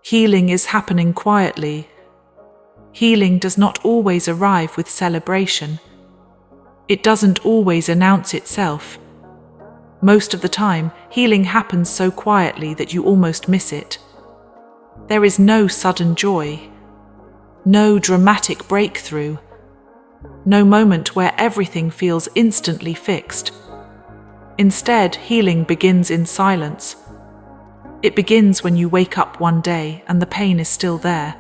Healing is happening quietly. Healing does not always arrive with celebration. It doesn't always announce itself. Most of the time, healing happens so quietly that you almost miss it. There is no sudden joy, no dramatic breakthrough, no moment where everything feels instantly fixed. Instead, healing begins in silence. It begins when you wake up one day and the pain is still there,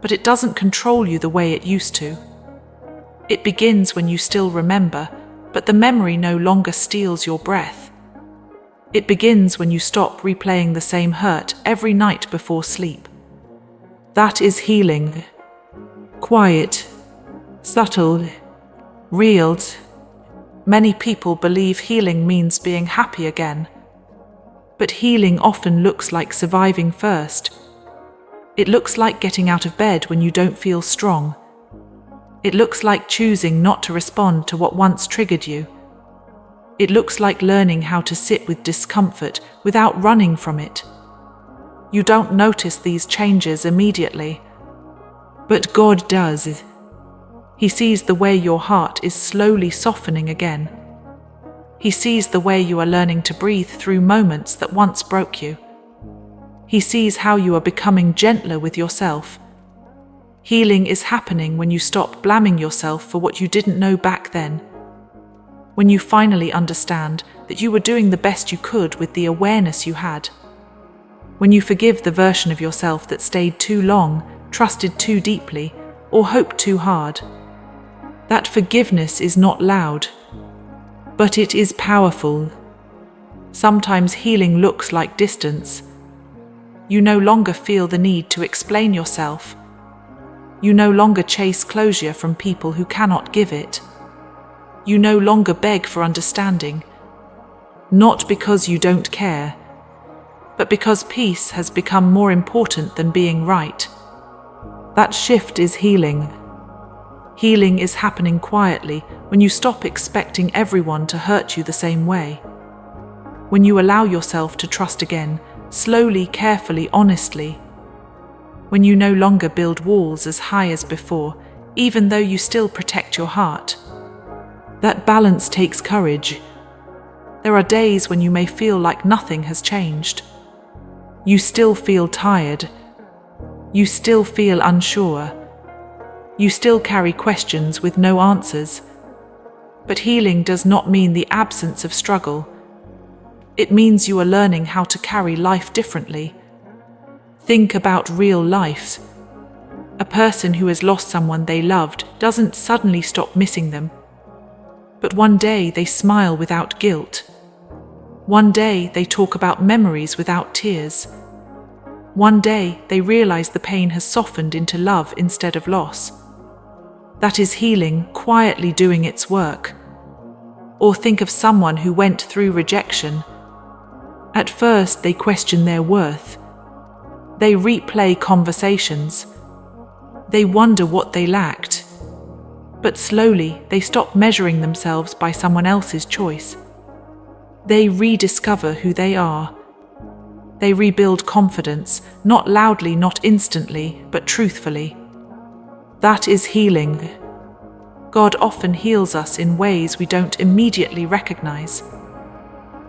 but it doesn't control you the way it used to. It begins when you still remember, but the memory no longer steals your breath. It begins when you stop replaying the same hurt every night before sleep. That is healing. Quiet, subtle, real. Many people believe healing means being happy again. But healing often looks like surviving first. It looks like getting out of bed when you don't feel strong. It looks like choosing not to respond to what once triggered you. It looks like learning how to sit with discomfort without running from it. You don't notice these changes immediately, but God does. He sees the way your heart is slowly softening again. He sees the way you are learning to breathe through moments that once broke you. He sees how you are becoming gentler with yourself. Healing is happening when you stop blaming yourself for what you didn't know back then. When you finally understand that you were doing the best you could with the awareness you had. When you forgive the version of yourself that stayed too long, trusted too deeply, or hoped too hard. That forgiveness is not loud, but it is powerful. Sometimes healing looks like distance. You no longer feel the need to explain yourself. You no longer chase closure from people who cannot give it. You no longer beg for understanding, not because you don't care, but because peace has become more important than being right. That shift is healing. Healing is happening quietly when you stop expecting everyone to hurt you the same way. When you allow yourself to trust again, slowly, carefully, honestly. When you no longer build walls as high as before, even though you still protect your heart. That balance takes courage. There are days when you may feel like nothing has changed. You still feel tired. You still feel unsure. You still carry questions with no answers. But healing does not mean the absence of struggle. It means you are learning how to carry life differently. Think about real life. A person who has lost someone they loved doesn't suddenly stop missing them. But one day they smile without guilt. One day they talk about memories without tears. One day they realize the pain has softened into love instead of loss. That is healing quietly doing its work. Or think of someone who went through rejection. At first they question their worth. They replay conversations. They wonder what they lacked. But slowly, they stop measuring themselves by someone else's choice. They rediscover who they are. They rebuild confidence, not loudly, not instantly, but truthfully. That is healing. God often heals us in ways we don't immediately recognize.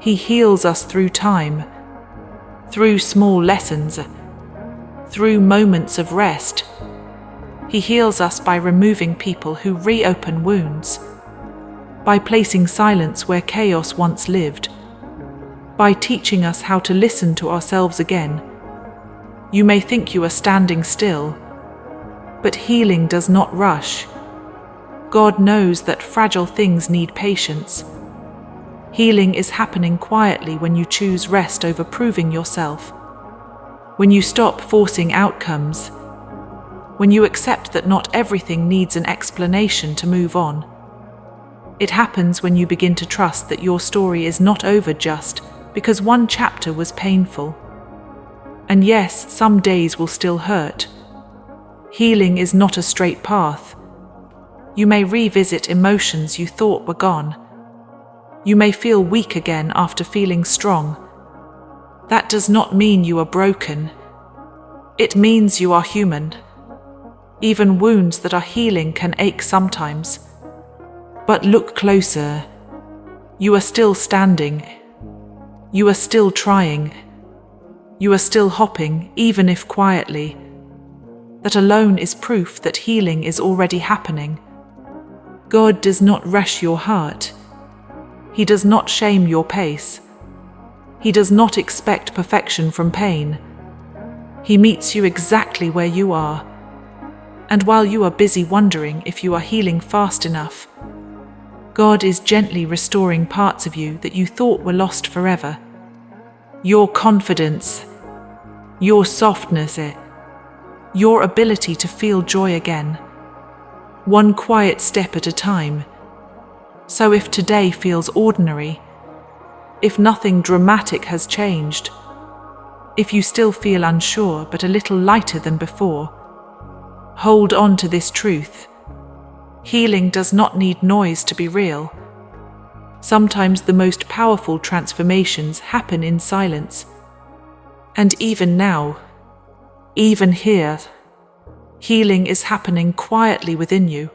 He heals us through time, through small lessons, through moments of rest. He heals us by removing people who reopen wounds, by placing silence where chaos once lived, by teaching us how to listen to ourselves again. You may think you are standing still, but healing does not rush. God knows that fragile things need patience. Healing is happening quietly when you choose rest over proving yourself, when you stop forcing outcomes, when you accept that not everything needs an explanation to move on. It happens when you begin to trust that your story is not over just because one chapter was painful. And yes, some days will still hurt. Healing is not a straight path. You may revisit emotions you thought were gone. You may feel weak again after feeling strong. That does not mean you are broken. It means you are human. Even wounds that are healing can ache sometimes. But look closer. You are still standing. You are still trying. You are still hopping, even if quietly. That alone is proof that healing is already happening. God does not rush your heart. He does not shame your pace. He does not expect perfection from pain. He meets you exactly where you are. And while you are busy wondering if you are healing fast enough, God is gently restoring parts of you that you thought were lost forever. Your confidence, your softness, your ability to feel joy again, one quiet step at a time. So if today feels ordinary, if nothing dramatic has changed, if you still feel unsure but a little lighter than before, hold on to this truth. Healing does not need noise to be real. Sometimes the most powerful transformations happen in silence. And even now, even here, healing is happening quietly within you.